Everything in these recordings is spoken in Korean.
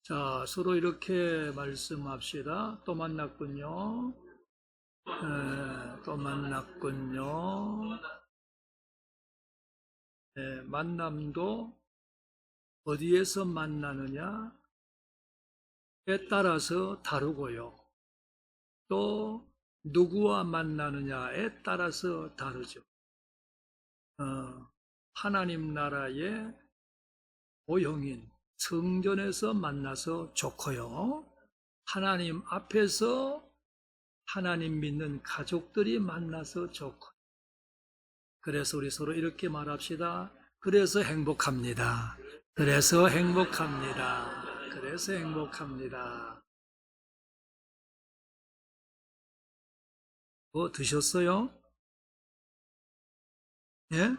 자, 서로 이렇게 말씀합시다. 또 만났군요. 또 만났군요. 만남도 어디에서 만나느냐에 따라서 다르고요. 또 누구와 만나느냐에 따라서 다르죠. 하나님 나라의 모형인 성전에서 만나서 좋고요. 하나님 앞에서 하나님 믿는 가족들이 만나서 좋고. 그래서 우리 서로 이렇게 말합시다. 그래서 행복합니다. 그래서 행복합니다. 그래서 행복합니다. 뭐 드셨어요? 예?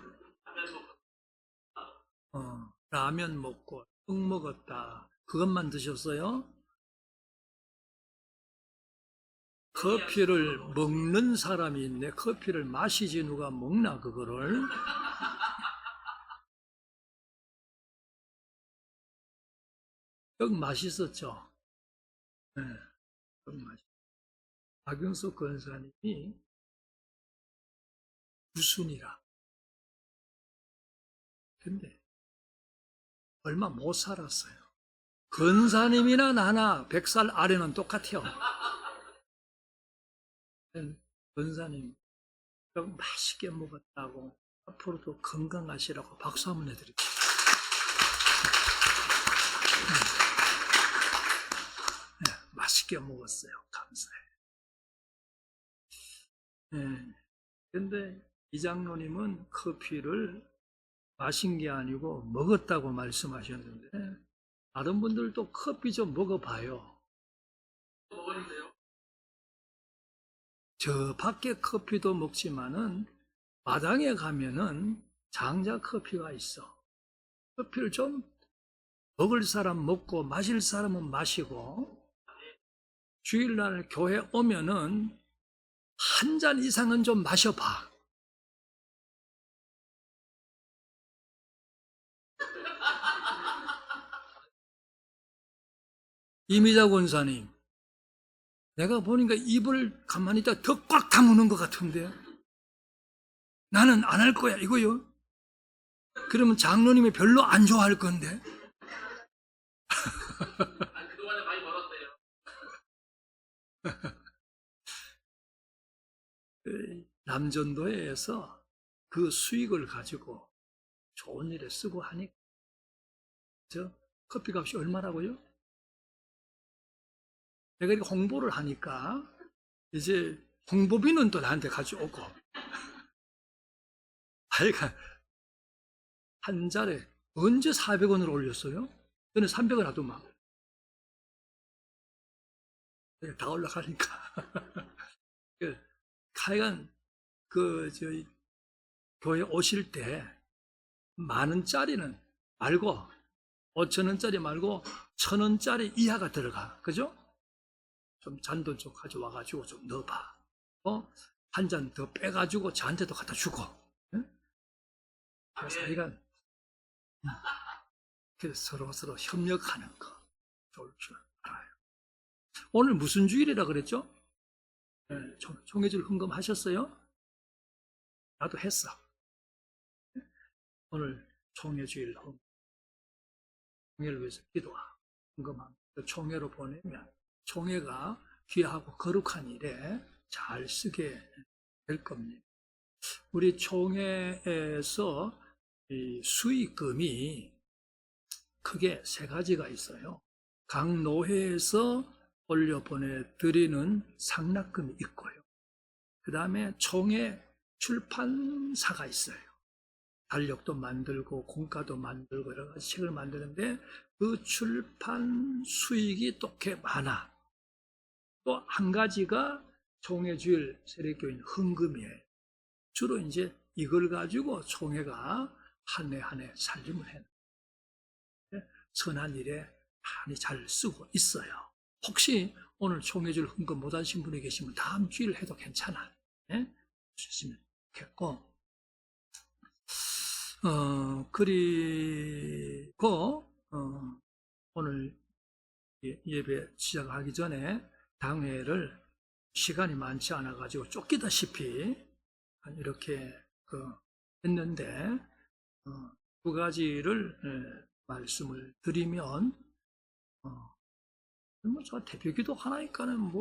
라면 먹고 떡 먹었다. 그것만 드셨어요? 커피를 먹는 사람이 있네. 커피를 마시지 누가 먹나 그거를. 떡 맛있었죠? 네, 떡 맛있. 박영석 권사님이 구순이라. 근데 얼마 못 살았어요. 권사님이나 나나 100살 아래는 똑같아요. 권사님 떡 맛있게 먹었다고 앞으로도 건강하시라고 박수 한번 해드릴게요. 네, 맛있게 먹었어요. 감사해요. 근데 이 장로님은 커피를 마신 게 아니고 먹었다고 말씀하셨는데, 다른 분들도 커피 좀 먹어봐요. 저 밖에 커피도 먹지만은 마당에 가면은 장자 커피가 있어. 커피를 좀 먹을 사람 먹고 마실 사람은 마시고, 주일날 교회 오면은 한 잔 이상은 좀 마셔봐. 이미자 권사님, 내가 보니까 입을 가만히 있다 더 꽉 다무는 것 같은데 나는 안 할 거야 이거요. 그러면 장로님이 별로 안 좋아할 건데. 그동안에 많이 벌었대요. 남전도에서 그 수익을 가지고 좋은 일에 쓰고 하니까. 저 커피값이 얼마라고요? 내가 이렇게 홍보를 하니까 이제 홍보비는 또 나한테 가져오고. 하여간 한 잔에 언제 400원을 올렸어요? 저는 300원 하더만. 다 올라가니까. 하여간 저희 교회 오실 때 만 원짜리는 말고 5천 원짜리 말고 1,000원짜리 이하가 들어가. 그죠? 좀 잔돈 좀 가져와가지고 좀 넣어봐. 한 잔 더 빼가지고 저한테도 갖다 주고. 응? 그래서 하여간 서로 협력하는 거 좋을 줄 알아요. 오늘 무슨 주일이라 그랬죠? 네, 총회줄 헌금하셨어요? 나도 했어. 오늘 총회주일 총회를 위해서 기도하고 헌금하고 총회로 보내면 총회가 귀하고 거룩한 일에 잘 쓰게 될 겁니다. 우리 총회에서 이 수익금이 크게 세 가지가 있어요. 각 노회에서 올려보내드리는 상납금이 있고요. 그 다음에 총회 출판사가 있어요. 달력도 만들고 공과도 만들고 여러 가지 책을 만드는데 그 출판 수익이 또 꽤 많아. 또 한 가지가 총회주일 세례교인 헌금이에요. 주로 이제 이걸 가지고 총회가 한 해 한 해 살림을 해요. 선한 일에 많이 잘 쓰고 있어요. 혹시 오늘 총회줄 헌금 못 하신 분이 계시면 다음 주일 해도 괜찮아. 주시면 좋겠고. 그리고 오늘 예배 시작하기 전에 당회를 시간이 많지 않아 가지고 쫓기다시피 이렇게 했는데 두 가지를 말씀을 드리면 저 대표기도 하나니까는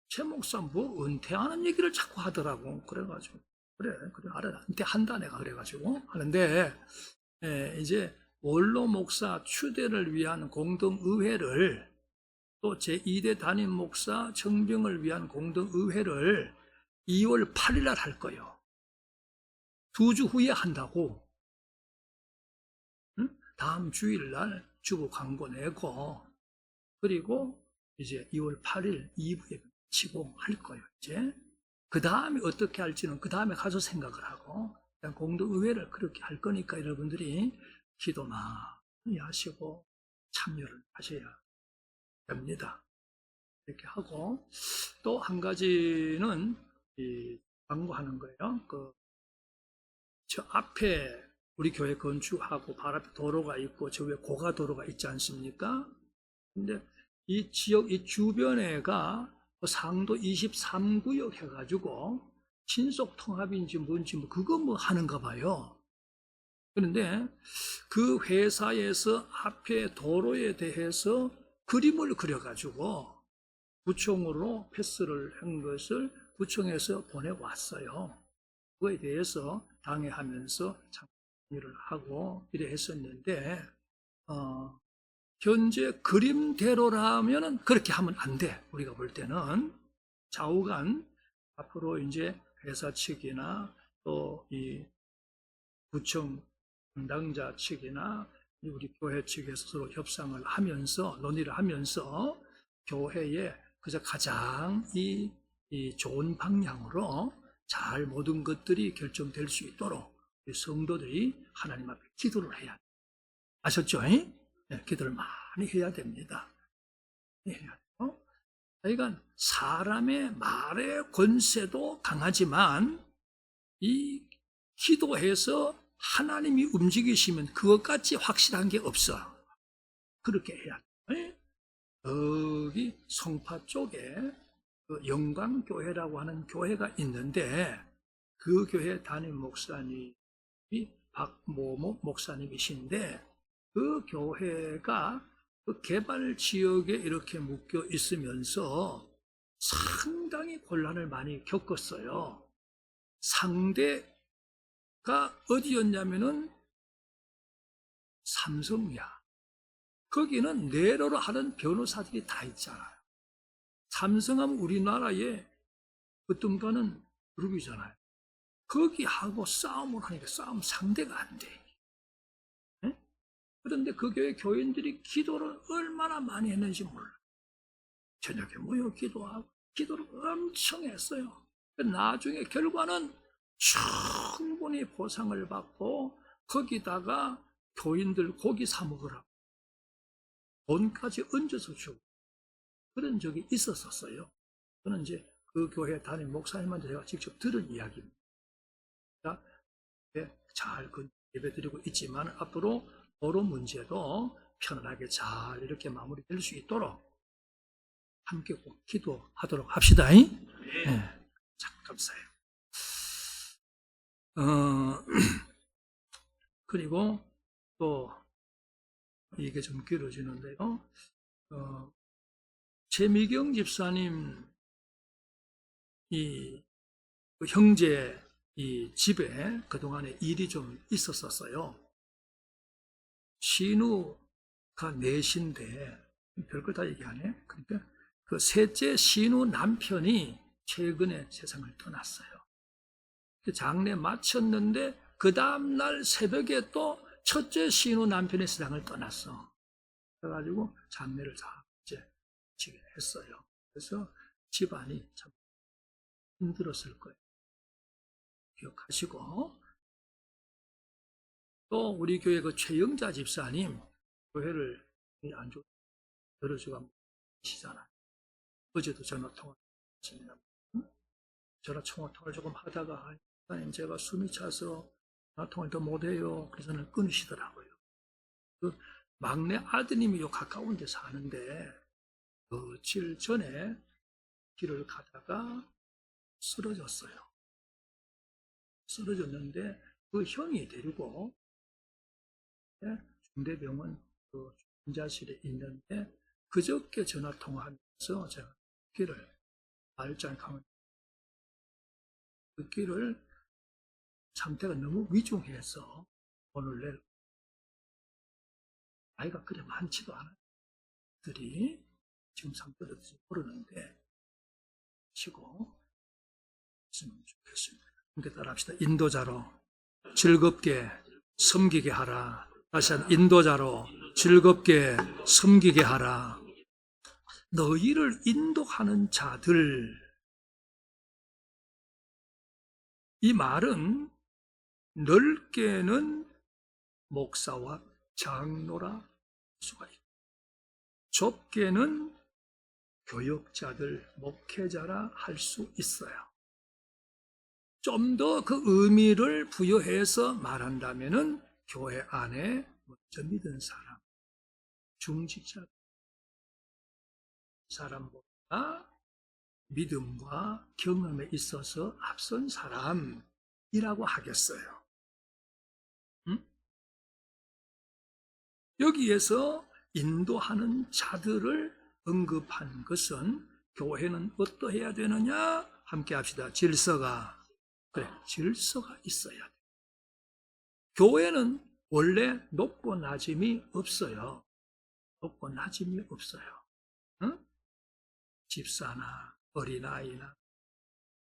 최 목사 은퇴하는 얘기를 자꾸 하더라고. 그래가지고 그래 알아, 은퇴한다 내가 그래가지고 하는데 이제 원로 목사 추대를 위한 공동의회를 또 제2대 담임 목사 정병을 위한 공동의회를 2월 8일 날 할 거예요. 2주 후에 한다고. 다음 주일 날 주보 광고 내고 그리고 이제 2월 8일 2부에 치고 할 거예요. 이제 그 다음에 어떻게 할지는 그 다음에 가서 생각을 하고 그냥 공동의회를 그렇게 할 거니까 여러분들이 기도 많이 하시고 참여를 하셔야 됩니다. 이렇게 하고 또 한 가지는 광고하는 거예요. 저 앞에 우리 교회 건축하고 바로 앞에 도로가 있고 저 위에 고가도로가 있지 않습니까? 근데 이 지역, 이 주변에가 상도 23구역 해가지고 신속통합인지 뭔지 그거 하는가 봐요. 그런데 그 회사에서 앞에 도로에 대해서 그림을 그려가지고 구청으로 패스를 한 것을 구청에서 보내왔어요. 그거에 대해서 당회하면서 참여를 하고 이래 했었는데 현재 그림대로라면 그렇게 하면 안 돼. 우리가 볼 때는 좌우간 앞으로 이제 회사 측이나 또 이 구청 담당자 측이나 우리 교회 측에서 서로 협상을 하면서 논의를 하면서 교회에 그저 가장 이 좋은 방향으로 잘 모든 것들이 결정될 수 있도록 우리 성도들이 하나님 앞에 기도를 해야 돼. 아셨죠? 네, 기도를 많이 해야 됩니다. 해야 돼요. 그러니까 사람의 말의 권세도 강하지만 이 기도해서 하나님이 움직이시면 그것까지 확실한 게 없어. 그렇게 해야 돼. 여기 송파 쪽에 영광교회라고 하는 교회가 있는데 그 교회 담임 목사님이 박모모 목사님이신데 그 교회가 그 개발 지역에 이렇게 묶여 있으면서 상당히 곤란을 많이 겪었어요. 상대가 어디였냐면은 삼성이야. 거기는 내로로 하는 변호사들이 다 있잖아요. 삼성하면 우리나라의 으뜸가는 그룹이잖아요. 거기하고 싸움을 하니까 싸움 상대가 안 돼. 네? 그런데 그 교회 교인들이 기도를 얼마나 많이 했는지 몰라. 저녁에 모여 기도하고 기도를 엄청 했어요. 나중에 결과는 충분히 보상을 받고 거기다가 교인들 고기 사 먹으라고 돈까지 얹어서 주고 그런 적이 있었어요. 저는 이제 그 교회 담임 목사님한테 제가 직접 들은 이야기입니다. 잘 예배드리고 있지만 앞으로 도로 문제도 편안하게 잘 이렇게 마무리될 수 있도록 함께 꼭 기도하도록 합시다. 네. 참 감사해요. 그리고 또 이게 좀 길어지는데요. 최미경 집사님 그 형제 집에 그동안에 일이 좀 있었어요. 신우가 넷인데 별걸 다 얘기하네. 그러니까 그 셋째 신우 남편이 최근에 세상을 떠났어요. 장례 마쳤는데 그 다음날 새벽에 또 첫째 신우 남편의 세상을 떠났어. 그래가지고 장례를 다 이제 지게 했어요. 그래서 집안이 참 힘들었을 거예요. 기억하시고 또 우리 교회 그 최영자 집사님 교회를 안 좋게 들어주고 계시잖아요. 어제도 전화통화 했습니다. 전화통화를 조금 하다가 제가 숨이 차서 전화통화를 더 못해요. 그래서 끊으시더라고요. 그 막내 아드님이 요 가까운 데 사는데 며칠 전에 길을 가다가 쓰러졌어요. 쓰러졌는데 그 형이 데리고 중대병원 그 중자실에 있는데 그저께 전화 통화하면서 제가 길을 말짱하면 그 길을 상태가 너무 위중해서 오늘 내일 나이가 그래 많지도 않은 들이 지금 상태도 모르는데 치고 있으면 좋겠습니다. 함께 따라합시다. 인도자로 즐겁게 섬기게 하라. 다시 한 인도자로 즐겁게 섬기게 하라. 너희를 인도하는 자들. 이 말은 넓게는 목사와 장로라 수가 있고 좁게는 교역자들, 목회자라 할 수 있어요. 좀 더 그 의미를 부여해서 말한다면은 교회 안에 먼저 믿은 사람, 중직자 사람보다 믿음과 경험에 있어서 앞선 사람이라고 하겠어요. 여기에서 인도하는 자들을 언급한 것은 교회는 어떠해야 되느냐? 함께 합시다. 질서가 있어야 돼. 교회는 원래 높고 낮음이 없어요. 높고 낮음이 없어요. 응? 집사나 어린아이나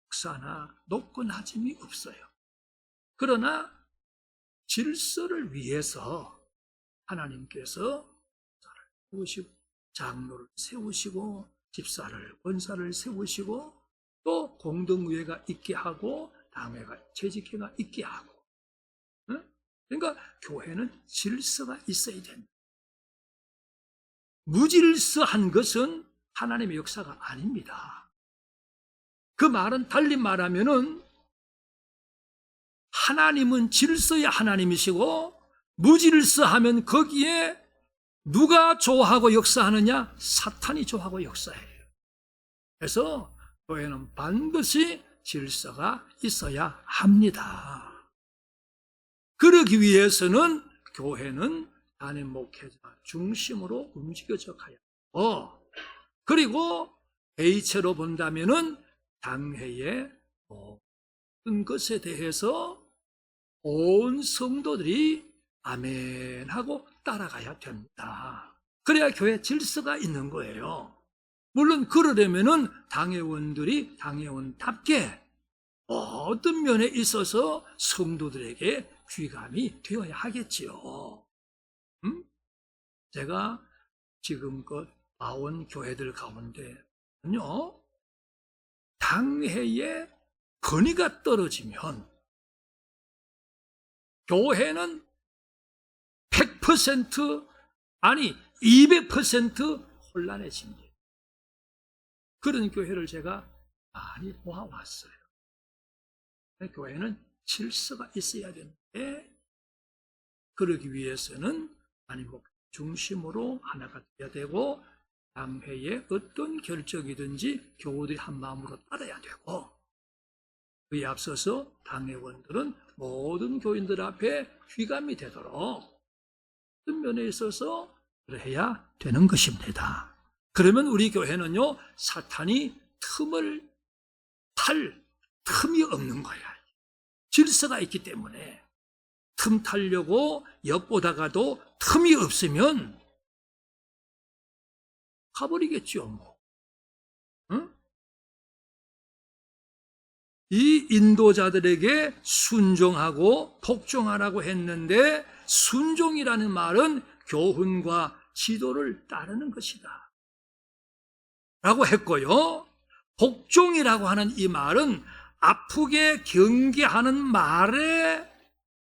목사나 높고 낮음이 없어요. 그러나 질서를 위해서 하나님께서 세우시고 장로를 세우시고 집사를 권사를 세우시고 또 공동의회가 있게 하고 당회가 재직회가 있게 하고 그러니까 교회는 질서가 있어야 됩니다. 무질서한 것은 하나님의 역사가 아닙니다. 그 말은 달리 말하면은 하나님은 질서의 하나님이시고 무질서하면 거기에 누가 좋아하고 역사하느냐? 사탄이 좋아하고 역사해요. 그래서 교회는 반드시 질서가 있어야 합니다. 그러기 위해서는 교회는 단임 목회자 중심으로 움직여져 가야 하고 그리고 A체로 본다면은 당회의 모든 것에 대해서 온 성도들이 아멘 하고 따라가야 됩니다. 그래야 교회 질서가 있는 거예요. 물론 그러려면은 당회원들이 당회원답게 어떤 면에 있어서 성도들에게 귀감이 되어야 하겠지요. 제가 지금껏 봐온 교회들 가운데는요, 당회의 권위가 떨어지면 교회는 100% 아니 200% 혼란해집니다. 그런 교회를 제가 많이 모아왔어요. 교회는 질서가 있어야 되는데 그러기 위해서는 하나님 중심으로 하나가 되어야 되고 당회의 어떤 결정이든지 교우들이 한 마음으로 따라야 되고 그에 앞서서 당회원들은 모든 교인들 앞에 휘감이 되도록 어떤 면에 있어서 그래야 되는 것입니다. 그러면 우리 교회는요 사탄이 틈을 탈 틈이 없는 거야. 질서가 있기 때문에 틈 타려고 엿보다가도 틈이 없으면 가버리겠죠 뭐. 응? 이 인도자들에게 순종하고 복종하라고 했는데 순종이라는 말은 교훈과 지도를 따르는 것이다 라고 했고요. 복종이라고 하는 이 말은 아프게 경계하는 말에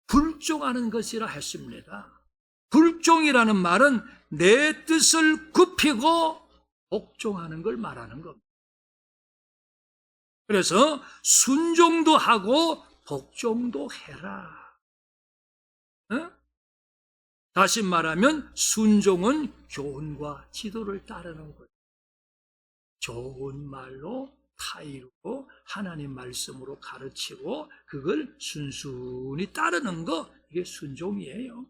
불종하는 것이라 했습니다. 불종이라는 말은 내 뜻을 굽히고 복종하는 걸 말하는 겁니다. 그래서 순종도 하고 복종도 해라. 다시 말하면 순종은 교훈과 지도를 따르는 거예요. 좋은 말로 타이르고 하나님 말씀으로 가르치고 그걸 순순히 따르는 거, 이게 순종이에요.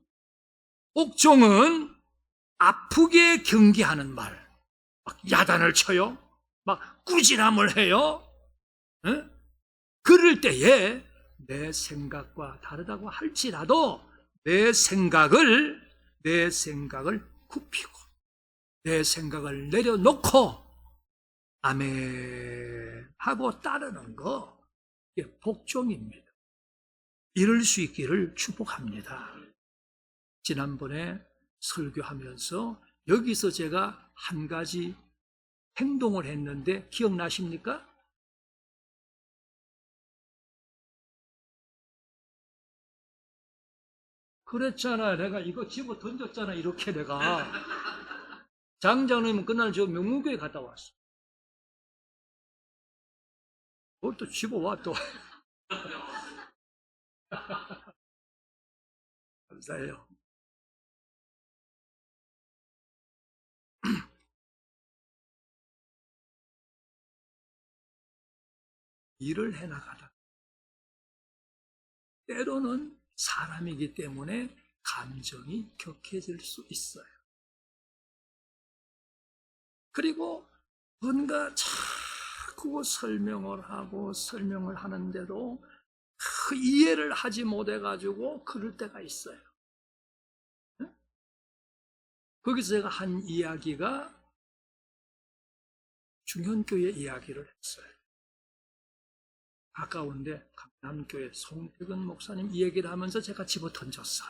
옥종은 아프게 경계하는 말, 막 야단을 쳐요, 막 꾸지람을 해요. 에? 그럴 때에 내 생각과 다르다고 할지라도 내 생각을 굽히고 내 생각을 내려놓고 아멘 하고 따르는 거, 이게 복종입니다. 이럴 수 있기를 축복합니다. 지난번에 설교하면서 여기서 제가 한 가지 행동을 했는데 기억나십니까? 그랬잖아. 내가 이거 집어 던졌잖아. 이렇게 내가. 장장님은 그날 저 명문교회 갔다 왔어. 그걸 또 집어와 또. 감사해요. 일을 해나가다 때로는 사람이기 때문에 감정이 격해질 수 있어요. 그리고 뭔가 자꾸 설명을 하는데도 그 이해를 하지 못해가지고 그럴 때가 있어요. 거기서 제가 한 이야기가 중현교회 이야기를 했어요. 가까운데 강남교회 송태근 목사님 이 얘기를 하면서 제가 집어 던졌어요.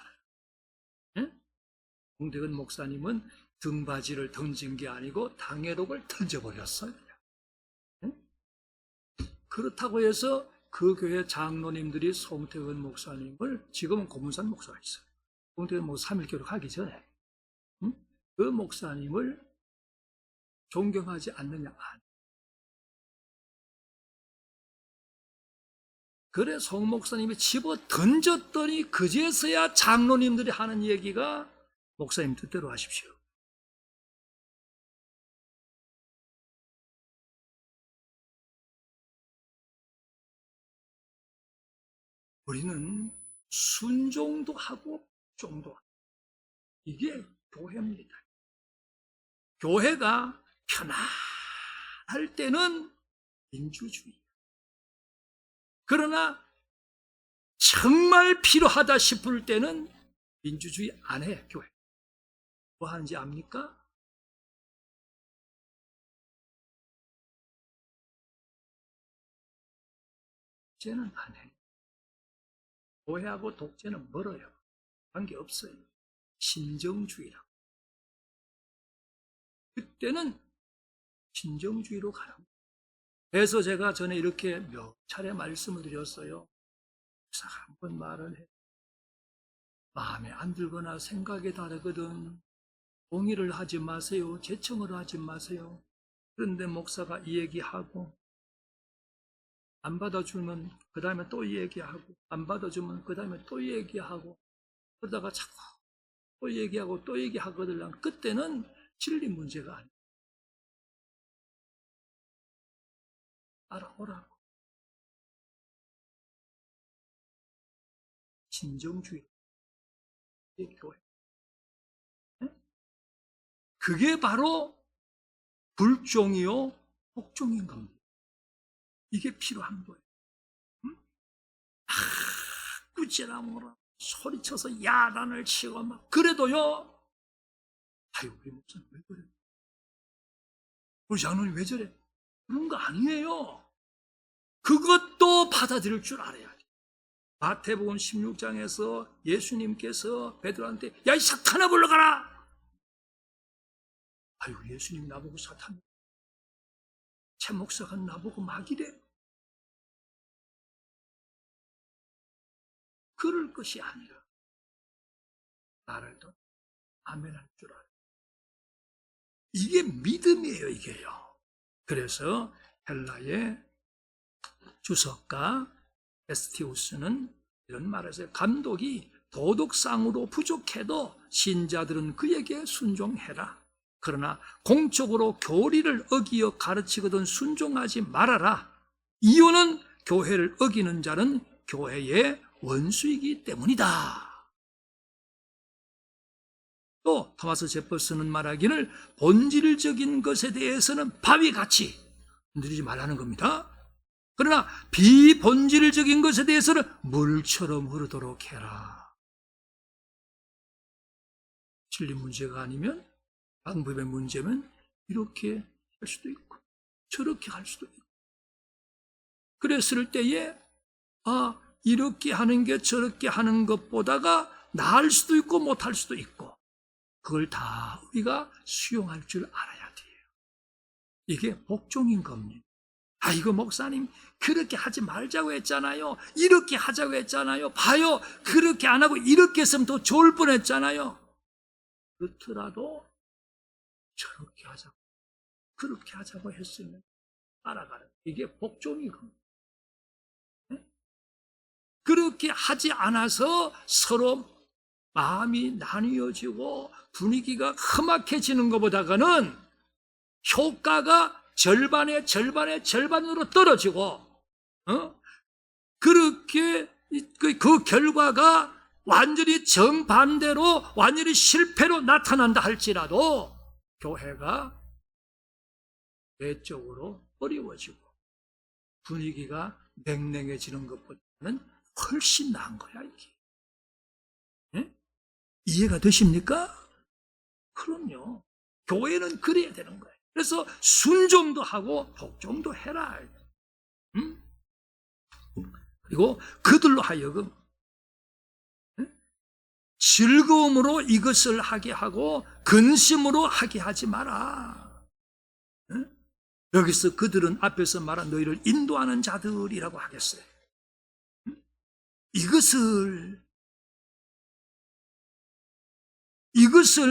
송태근 목사님은 등받이를 던진 게 아니고 당회록을 던져버렸어요. 그렇다고 해서 그 교회 장로님들이 송태근 목사님을, 지금은 고문산 목사가 있어요. 송태근 목사 3.1교로 가기 전에 그 목사님을 존경하지 않느냐. 그래 송 목사님이 집어 던졌더니 그제서야 장로님들이 하는 얘기가 목사님 뜻대로 하십시오. 우리는 순종도 하고 복종도 하고, 이게 교회입니다. 교회가 편안할 때는 민주주의. 그러나 정말 필요하다 싶을 때는 민주주의 안 해, 교회. 뭐 하는지 압니까? 독재는 안 해. 교회하고 독재는 멀어요. 관계없어요. 신정주의라고. 그때는 신정주의로 가는 거예요. 그래서 제가 전에 이렇게 몇 차례 말씀을 드렸어요. 목사가 한번 말을 해. 마음에 안 들거나 생각이 다르거든. 동의를 하지 마세요. 제청을 하지 마세요. 그런데 목사가 이 얘기하고 안 받아주면 그 다음에 또 이 얘기하고 안 받아주면 그 다음에 또 이 얘기하고 그러다가 자꾸 또 얘기하고 또 얘기하거든. 그때는 진리 문제가 아니에요. 알아오라고. 신정주의. 교회. 그게 바로 불종이요 복종인 겁니다. 이게 필요한 거예요. 꾸지람으로 소리쳐서 야단을 치고 막 그래도요. 아유 우리 목사님 왜 그래? 우리 장로님 왜 저래? 그런 거 아니에요. 그것도 받아들일 줄 알아야지. 마태복음 16장에서 예수님께서 베드로한테 야 이 사탄아 불러가라. 아유 예수님 나보고 사탄, 제 목사가 나보고 막이래. 그럴 것이 아니라 나를 더 아멘할 줄 알아. 이게 믿음이에요, 이게요. 그래서 헬라의 주석가 에스티우스는 이런 말을 했어요. 감독이 도덕상으로 부족해도 신자들은 그에게 순종해라. 그러나 공적으로 교리를 어기어 가르치거든 순종하지 말아라. 이유는 교회를 어기는 자는 교회의 원수이기 때문이다. 또 토마스 제퍼슨은 말하기를 본질적인 것에 대해서는 바위같이 건드리지 말라는 겁니다. 그러나 비본질적인 것에 대해서는 물처럼 흐르도록 해라. 진리 문제가 아니면 방법의 문제면 이렇게 할 수도 있고 저렇게 할 수도 있고, 그랬을 때에 이렇게 하는 게 저렇게 하는 것보다가 나을 수도 있고 못할 수도 있고, 그걸 다 우리가 수용할 줄 알아야 돼요. 이게 복종인 겁니다. 이거 목사님 그렇게 하지 말자고 했잖아요. 이렇게 하자고 했잖아요. 봐요, 그렇게 안 하고 이렇게 했으면 더 좋을 뻔했잖아요. 그렇더라도 저렇게 하자고, 그렇게 하자고 했으면 따라가는, 이게 복종인 겁니다. 그렇게 하지 않아서 서로 마음이 나뉘어지고 분위기가 험악해지는 것보다는 효과가 절반으로 떨어지고, 그렇게 그 결과가 완전히 정반대로 완전히 실패로 나타난다 할지라도 교회가 내적으로 어려워지고 분위기가 냉랭해지는 것보다는 훨씬 나은 거야, 이게. 네? 이해가 되십니까? 그럼요. 교회는 그래야 되는 거예요. 그래서 순종도 하고 복종도 해라. 그리고 그들로 하여금 즐거움으로 이것을 하게 하고 근심으로 하게 하지 마라. 여기서 그들은 앞에서 말한 너희를 인도하는 자들이라고 하겠어요. 이것을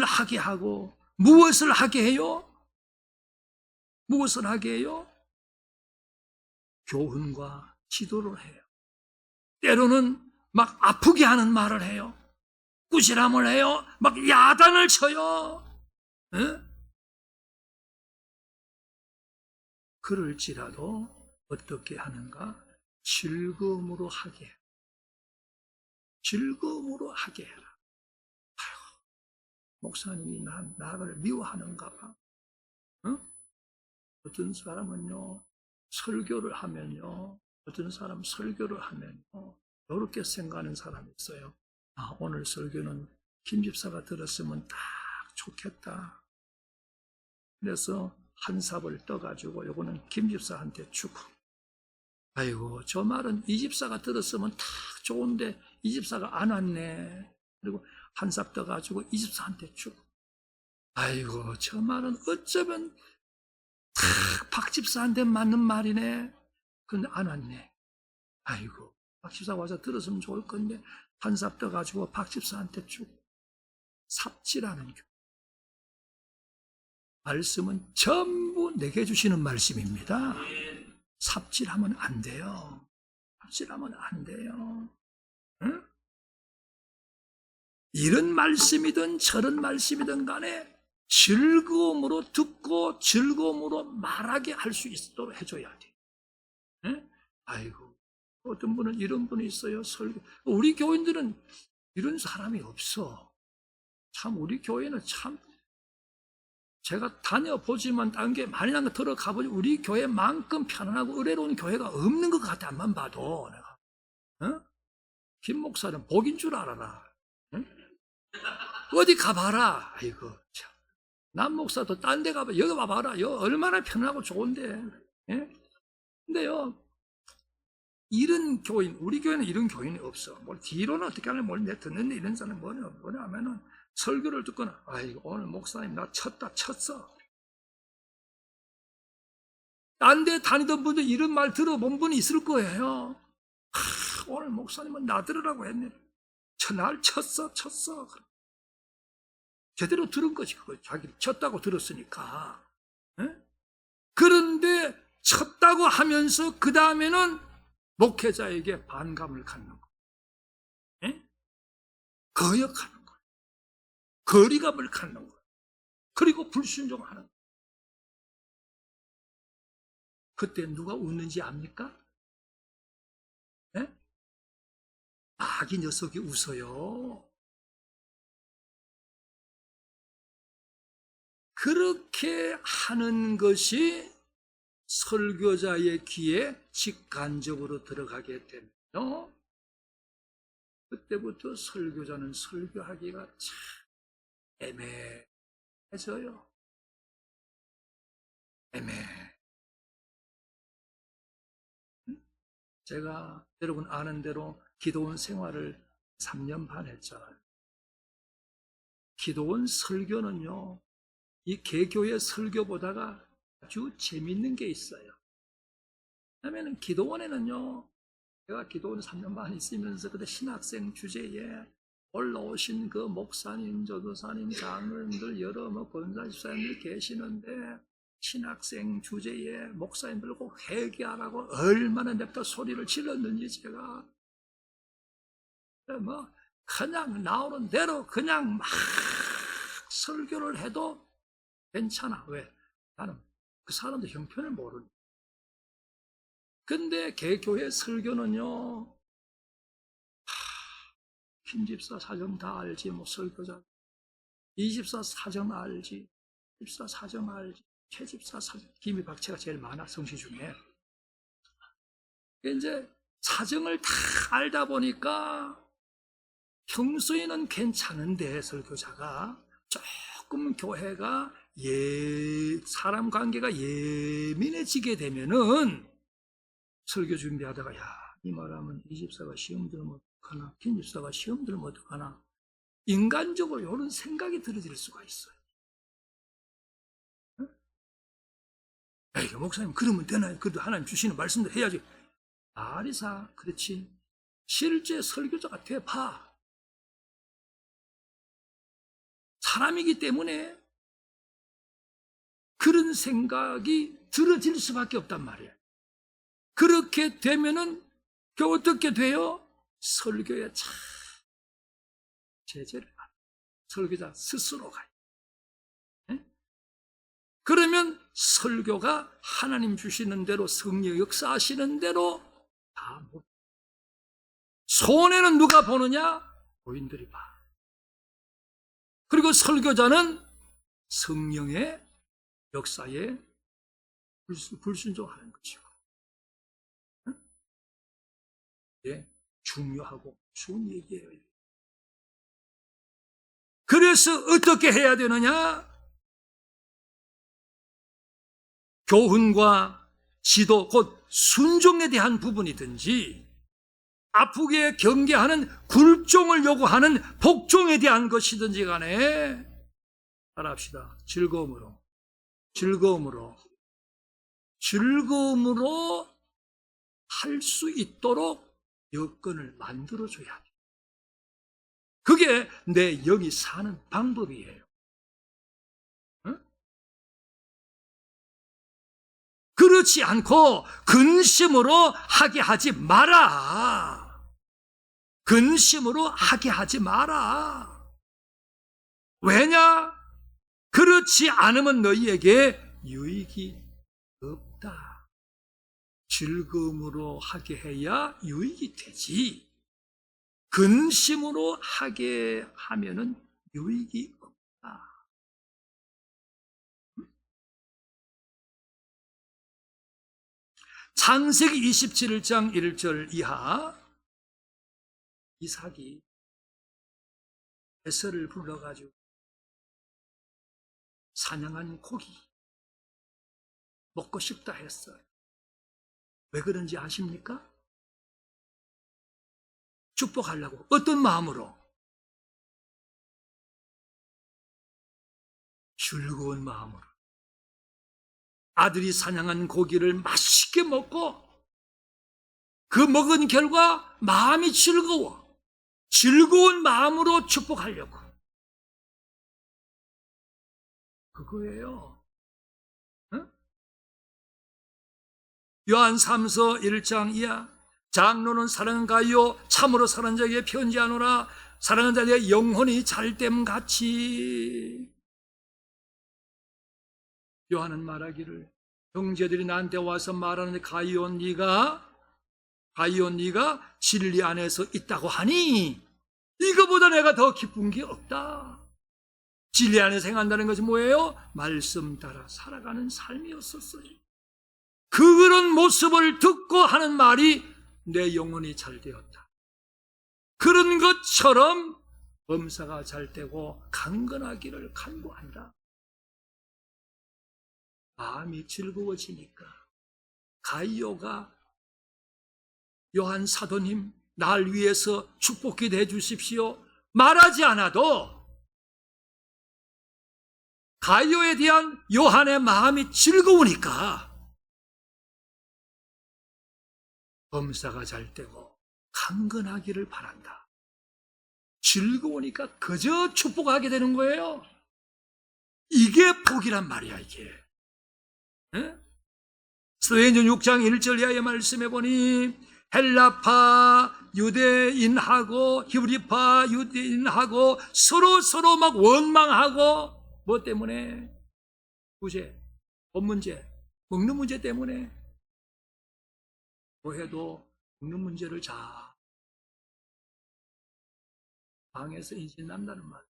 하게 하고 무엇을 하게 해요? 무엇을 하게 해요? 교훈과 지도를 해요. 때로는 막 아프게 하는 말을 해요. 꾸지람을 해요. 막 야단을 쳐요. 그럴지라도 어떻게 하는가? 즐거움으로 하게 해라. 즐거움으로 하게 해라. 아유, 목사님이 나를 미워하는가 봐. 어떤 사람은요, 설교를 하면요, 이렇게 생각하는 사람이 있어요. 오늘 설교는 김 집사가 들었으면 딱 좋겠다. 그래서 한 삽을 떠가지고 요거는 김 집사한테 주고, 아이고 저 말은 이 집사가 들었으면 딱 좋은데 이 집사가 안 왔네. 그리고 한 삽 떠가지고 이 집사한테 주고, 아이고 저 말은 어쩌면 딱 박 집사한테 맞는 말이네. 근데 안 왔네. 아이고 박 집사 와서 들었으면 좋을 건데 한 삽 떠가지고 박 집사한테 주고. 삽질하는 교회. 말씀은 전부 내게 주시는 말씀입니다. 삽질하면 안 돼요. 삽질하면 안 돼요. 응? 이런 말씀이든 저런 말씀이든 간에 즐거움으로 듣고 즐거움으로 말하게 할 수 있도록 해줘야 돼. 응? 아이고, 어떤 분은 이런 분이 있어요. 우리 교인들은 이런 사람이 없어. 참 우리 교회는 참, 제가 다녀보지만 다른 게 많이 난 거 들어가보니 우리 교회만큼 편안하고 의뢰로운 교회가 없는 것 같아. 안만 봐도 내가. 김 목사는 복인 줄 알아라. 어디 가봐라. 아이고 참. 남 목사도 딴 데 가봐. 여기 와봐라. 여기 얼마나 편하고 좋은데. 근데요, 이런 교인, 우리 교회는 이런 교인이 없어. 뭘 뒤로는 어떻게 하면 뭘 내 듣는데 이런 사람은 뭐냐 하면은 설교를 듣거나, 아이고 오늘 목사님 나 쳤어. 딴 데 다니던 분들 이런 말 들어본 분이 있을 거예요. 오늘 목사님은 나 들으라고 했네. 날 쳤어. 제대로 들은 거지, 그거. 자기 쳤다고 들었으니까. 그런데 쳤다고 하면서 그 다음에는 목회자에게 반감을 갖는 거. 거역하는 거. 거리감을 갖는 거. 그리고 불순종하는. 그때 누가 웃는지 압니까? 네? 아기 녀석이 웃어요. 그렇게 하는 것이 설교자의 귀에 직간접으로 들어가게 되면요, 그때부터 설교자는 설교하기가 참 애매해져요. 제가 여러분 아는 대로 기도원 생활을 3년 반 했잖아요. 기도원 설교는요, 이 개교의 설교보다가 아주 재밌는 게 있어요. 왜냐하면 기도원에는요, 제가 기도원 3년 반 있으면서 그때 신학생 주제에 올라오신 그 목사님, 전도사님, 장로님들, 여러 권사 집사님들 계시는데 신학생 주제에 목사님들 꼭 회개하라고 얼마나 냅다 소리를 질렀는지 제가 뭐 그냥 나오는 대로 그냥 막 설교를 해도 괜찮아. 왜? 나는 그 사람들 형편을 모르니. 근데 개교회 설교는요, 김집사 사정 다 알지, 뭐 설교자. 이집사 사정 알지, 집사 사정 알지, 최집사 사정, 김이 박채가 제일 많아, 성시 중에. 이제 사정을 다 알다 보니까 평소에는 괜찮은데 설교자가 조금 교회가 사람 관계가 예민해지게 되면은 설교 준비하다가 이 말하면 이 집사가 시험 들면 어떡하나, 김 집사가 시험 들면 어떡하나, 인간적으로 이런 생각이 들어질 수가 있어요. 에이, 목사님 그러면 되나요? 그래도 하나님 주시는 말씀도 해야지. 아리사, 그렇지. 실제 설교자가 돼봐. 사람이기 때문에 그런 생각이 들어질 수밖에 없단 말이에요. 그렇게 되면은 어떻게 돼요? 설교에 참 제재를 받아요. 설교자 스스로가. 그러면 설교가 하나님 주시는 대로, 성령 역사하시는 대로 다 못. 손해는 누가 보느냐? 교인들이 봐. 그리고 설교자는 성령의 역사에 불순종하는 것이고. 예, 중요하고 좋은 얘기예요. 그래서 어떻게 해야 되느냐? 교훈과 지도, 곧 순종에 대한 부분이든지 아프게 경계하는 굴종을 요구하는 복종에 대한 것이든지 간에 따라합시다. 즐거움으로 할 수 있도록 여건을 만들어줘야 돼. 그게 내 영이 사는 방법이에요. 그렇지 않고 근심으로 하게 하지 마라. 근심으로 하게 하지 마라. 왜냐? 그렇지 않으면 너희에게 유익이 없다. 즐거움으로 하게 해야 유익이 되지. 근심으로 하게 하면은 유익이 없다. 창세기 27장 1절 이하, 이삭이 에서를 불러가지고 사냥한 고기 먹고 싶다 했어요. 왜 그런지 아십니까? 축복하려고. 어떤 마음으로? 즐거운 마음으로. 아들이 사냥한 고기를 맛있게 먹고 그 먹은 결과 마음이 즐거워. 즐거운 마음으로 축복하려고. 그거예요. 응? 요한 3서 1장 이하, 장로는 사랑은 가요 참으로 사랑하는 자에게 편지하노라. 사랑하는 자의 영혼이 잘됨 같이 요한은 말하기를, 형제들이 나한테 와서 말하는데 가이온 네가 진리 안에서 있다고 하니 이거보다 내가 더 기쁜 게 없다. 진리 안에서 행한다는 것이 뭐예요? 말씀 따라 살아가는 삶이었었어요. 그런 모습을 듣고 하는 말이 내 영혼이 잘 되었다. 그런 것처럼 범사가 잘 되고 강건하기를 간구한다. 마음이 즐거워지니까 가이오가 요한 사도님 날 위해서 축복기도 해주십시오 말하지 않아도 가이오에 대한 요한의 마음이 즐거우니까 범사가 잘 되고 강건하기를 바란다. 즐거우니까 그저 축복하게 되는 거예요. 이게 복이란 말이야, 이게. 스도행전 6장 1절 이하의 말씀해 보니 헬라파 유대인하고 히브리파 유대인하고 서로 막 원망하고 뭐 때문에? 구제, 돈 문제, 먹는 문제 때문에. 뭐 해도 먹는 문제를 잘 방에서 인신난다는 말.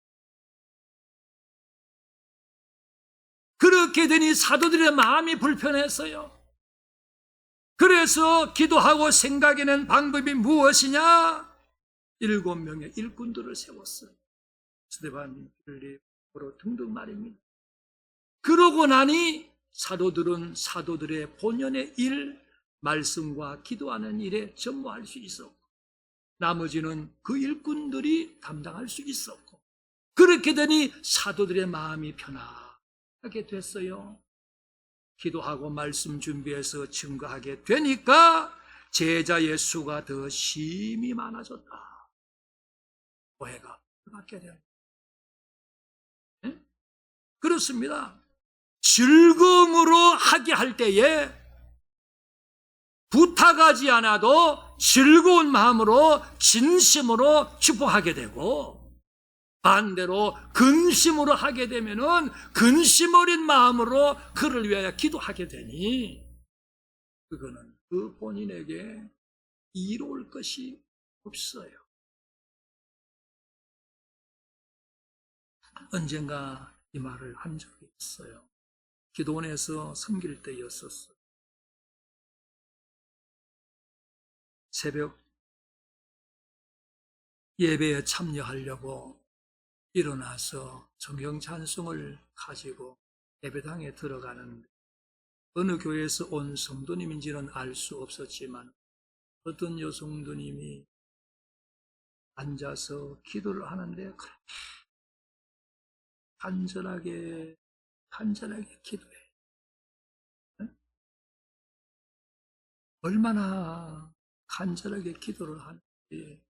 그렇게 되니 사도들의 마음이 불편했어요. 그래서 기도하고 생각해낸 방법이 무엇이냐? 7명의 일꾼들을 세웠어요. 스데반, 빌립, 베드로 등등 말입니다. 그러고 나니 사도들은 사도들의 본연의 일, 말씀과 기도하는 일에 전무할 수 있었고 나머지는 그 일꾼들이 담당할 수 있었고 그렇게 되니 사도들의 마음이 편하게 됐어요. 기도하고 말씀 준비해서 증거하게 되니까 제자의 수가 더 심히 많아졌다. 오해가 받게 되는 그렇습니다. 즐거움으로 하게 할 때에 부탁하지 않아도 즐거운 마음으로 진심으로 축복하게 되고 반대로 근심으로 하게 되면은 근심 어린 마음으로 그를 위하여 기도하게 되니 그거는 그 본인에게 이로울 것이 없어요. 언젠가 이 말을 한 적이 있어요. 기도원에서 섬길 때였었어요. 새벽 예배에 참여하려고 일어나서 성경 찬송을 가지고 예배당에 들어가는데 어느 교회에서 온 성도님인지는 알 수 없었지만 어떤 여성도님이 앉아서 기도를 하는데 간절하게 기도해. 얼마나 간절하게 기도를 하는지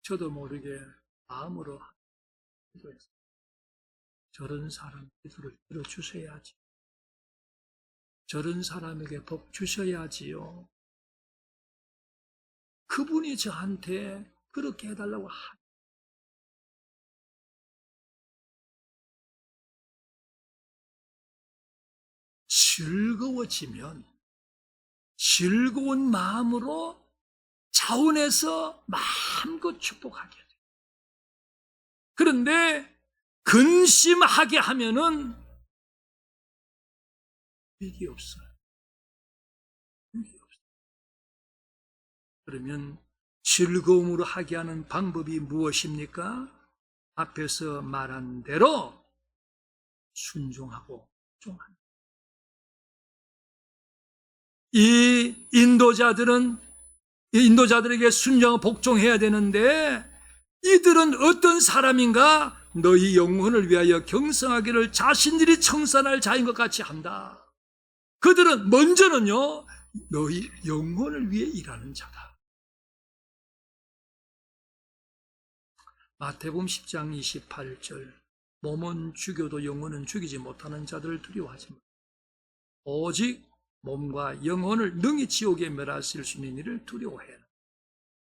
저도 모르게 마음으로 기도했어요. 저런 사람 기도를 들어주셔야지. 저런 사람에게 복 주셔야지요. 그분이 저한테 그렇게 해달라고 즐거워지면 즐거운 마음으로 자원해서 마음껏 축복하게 돼요. 그런데 근심하게 하면은 의미 없어요. 그러면 즐거움으로 하게 하는 방법이 무엇입니까? 앞에서 말한 대로 순종하고 복종하는. 이 인도자들에게 순종하고 복종해야 되는데 이들은 어떤 사람인가? 너희 영혼을 위하여 경성하기를 자신들이 청산할 자인 것 같이 한다. 그들은 먼저는요 너희 영혼을 위해 일하는 자다. 마태복음 10장 28절 몸은 죽여도 영혼은 죽이지 못하는 자들을 두려워하지 마. 오직 몸과 영혼을 능히 지옥에 멸하실 수 있는 일을 두려워해라.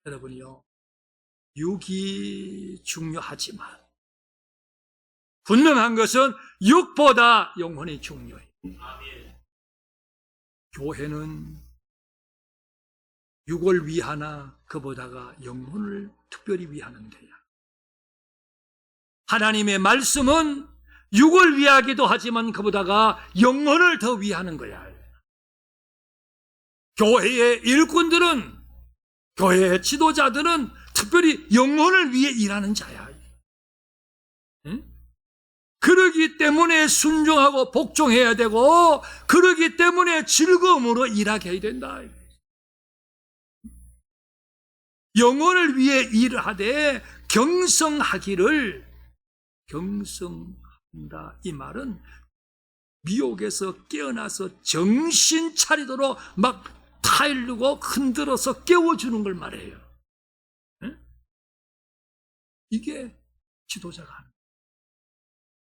여러분이요 육이 중요하지만 분명한 것은 육보다 영혼이 중요해. 교회는 육을 위하나 그보다가 영혼을 특별히 위하는 데야. 하나님의 말씀은 육을 위하기도 하지만 그보다가 영혼을 더 위하는 거야. 교회의 일꾼들은, 교회의 지도자들은 특별히 영혼을 위해 일하는 자야. 응? 그러기 때문에 순종하고 복종해야 되고, 그러기 때문에 즐거움으로 일하게 해야 된다. 영혼을 위해 일을 하되 경성하기를, 경성한다 이 말은 미혹에서 깨어나서 정신 차리도록 막 타일르고 흔들어서 깨워주는 걸 말해요. 응? 이게 지도자가 하는,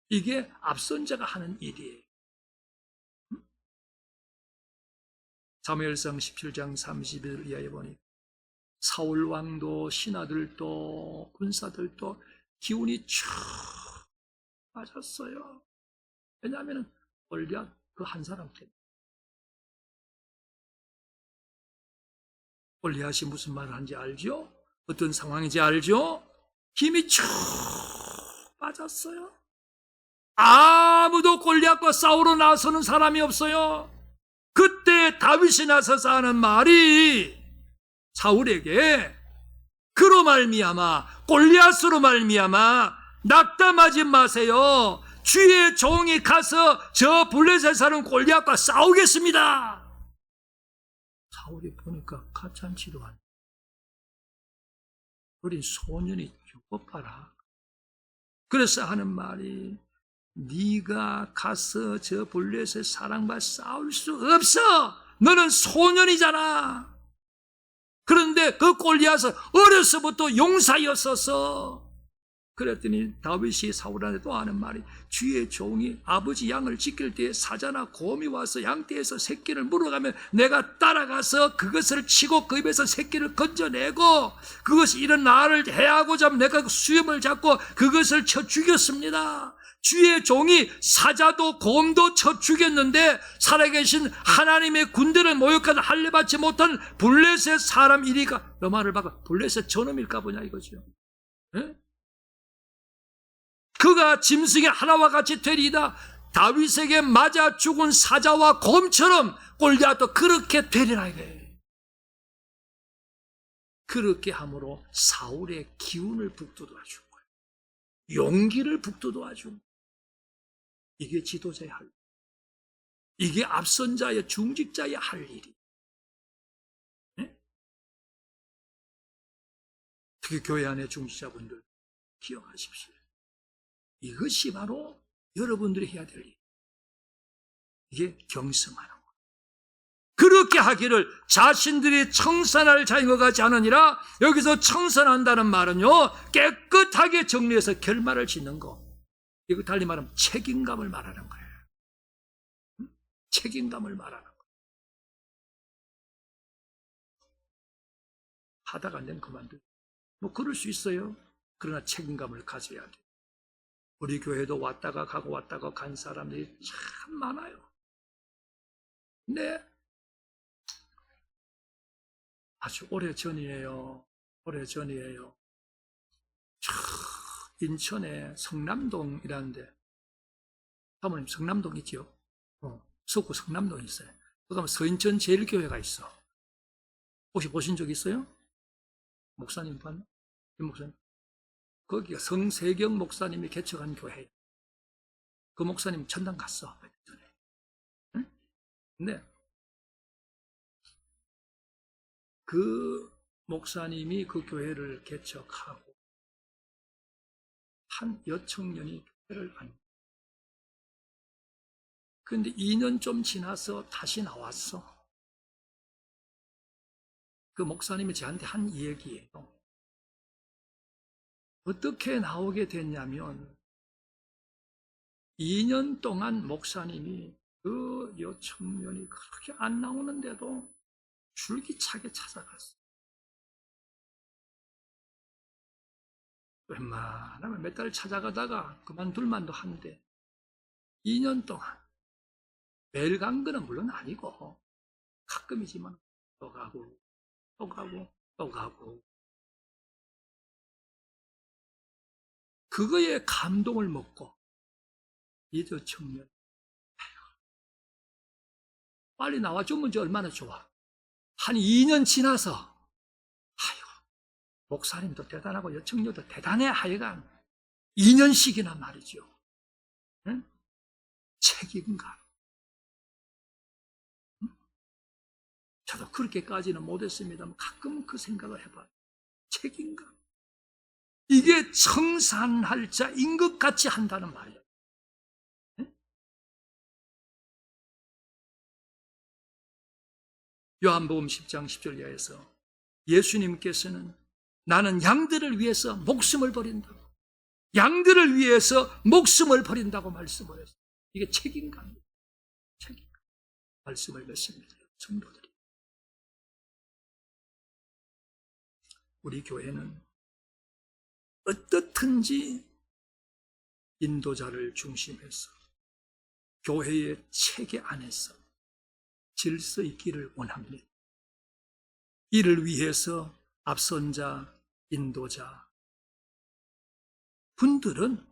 이게 앞선 자가 하는 일이에요. 사무엘상 17장 30일 이하에 보니 사울 왕도 신하들도 군사들도 기운이 쭉 빠졌어요. 왜냐하면 골리앗 그 한 사람 때문에. 골리앗이 무슨 말을 하는지 알죠? 어떤 상황인지 알죠? 힘이 쭉 빠졌어요. 아무도 골리앗과 싸우러 나서는 사람이 없어요. 그때 다윗이 나서서 하는 말이 사울에게 그로 말미암아, 골리앗으로 말미암아 낙담하지 마세요. 주의 종이 가서 저 블레셋 사는 골리앗과 싸우겠습니다. 사울이 보니까 가찬치도 않네. 어린 소년이 죽어봐라. 그래서 하는 말이, 네가 가서 저 블레셋 사람과 싸울 수 없어. 너는 소년이잖아. 그런데 그 골리앗은 어려서부터 용사였어서. 그랬더니 다윗이 사울한테 또 하는 말이, 주의 종이 아버지 양을 지킬 때에 사자나 곰이 와서 양떼에서 새끼를 물어가면 내가 따라가서 그것을 치고 그 입에서 새끼를 건져내고 그것이 이런 나를 해하고자 하면 내가 수염을 잡고 그것을 쳐 죽였습니다. 주의 종이 사자도 곰도 쳐 죽였는데 살아계신 하나님의 군대를 모욕하다 할례받지 못한 블레셋 사람 이리가, 너 말을 봐봐, 블레셋 저놈일까 보냐 이거죠. 에? 그가 짐승의 하나와 같이 되리이다. 다윗에게 맞아 죽은 사자와 곰처럼 골리앗도 그렇게 되리라 이래. 그렇게 함으로 사울의 기운을 북돋아 준 거예요. 용기를 북돋아 준 거예요. 이게 지도자의 할 일, 이게 앞선 자의 중직자의 할 일이. 네? 특히 교회 안의 중직자분들 기억하십시오. 이것이 바로 여러분들이 해야 될 일. 이게 경성하는 것. 그렇게 하기를 자신들이 청산할 자인 것 같지 않으니라. 여기서 청산한다는 말은요, 깨끗하게 정리해서 결말을 짓는 거. 이거 달리 말하면 책임감을 말하는 거예요. 책임감을 말하는 거예요. 하다가 안 되면 그만둬. 뭐 그럴 수 있어요. 그러나 책임감을 가져야 돼. 우리 교회도 왔다가 가고 왔다가 간 사람들이 참 많아요. 네. 아주 오래전이에요. 오래전이에요. 인천에 성남동이라는데, 사모님 성남동 있지요? 서구 성남동 있어요. 그 가면 서인천 제일교회가 있어. 혹시 보신 적 있어요? 목사님 봤나? 목사님. 거기가 성세경 목사님이 개척한 교회예요. 그 목사님 천당 갔어. 응? 근데 그 목사님이 그 교회를 개척하고 한 여청년이 교회를 간. 그런데 2년 좀 지나서 다시 나왔어. 그 목사님이 저한테 한 얘기예요. 어떻게 나오게 됐냐면 2년 동안 목사님이 그 여청년이 그렇게 안 나오는데도 줄기차게 찾아갔어. 웬만하면 몇 달 찾아가다가 그만둘 만도 한데 2년 동안 매일 간 거는 물론 아니고 가끔이지만 또 가고 또 가고 또 가고 그거에 감동을 먹고 이 저 청년 빨리 나와주면 이제 얼마나 좋아. 한 2년 지나서 아이고 목사님도 대단하고 여청녀도 대단해. 하여간 2년씩이나 말이죠. 응? 책임감. 응? 저도 그렇게까지는 못했습니다만 가끔은 그 생각을 해봐요. 책임감. 이게 청산할 자인 것 같이 한다는 말이에요. 응? 요한복음 10장 10절 이하에서 예수님께서는 나는 양들을 위해서 목숨을 버린다고, 양들을 위해서 목숨을 버린다고 말씀을 했어요. 이게 책임감이에요. 책임감. 말씀을 맺습니다. 성도들이. 우리 교회는 어떻든지 인도자를 중심해서 교회의 체계 안에서 질서 있기를 원합니다. 이를 위해서 앞선자, 인도자 분들은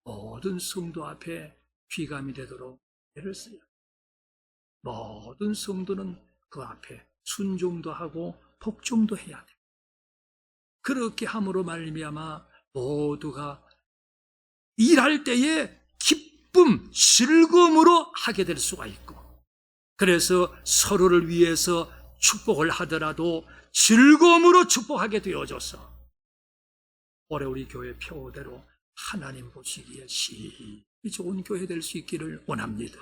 모든 성도 앞에 귀감이 되도록 애를 써요. 모든 성도는 그 앞에 순종도 하고 복종도 해야 돼요. 그렇게 함으로 말미암아 모두가 일할 때에 기쁨, 즐거움으로 하게 될 수가 있고, 그래서 서로를 위해서 축복을 하더라도 즐거움으로 축복하게 되어져서 올해 우리 교회 표대로 하나님 보시기에 시기 좋은 교회 될 수 있기를 원합니다.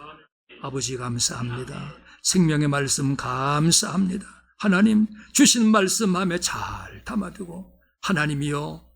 아버지 감사합니다. 생명의 말씀 감사합니다. 하나님 주신 말씀 마음에 잘 담아두고 하나님이여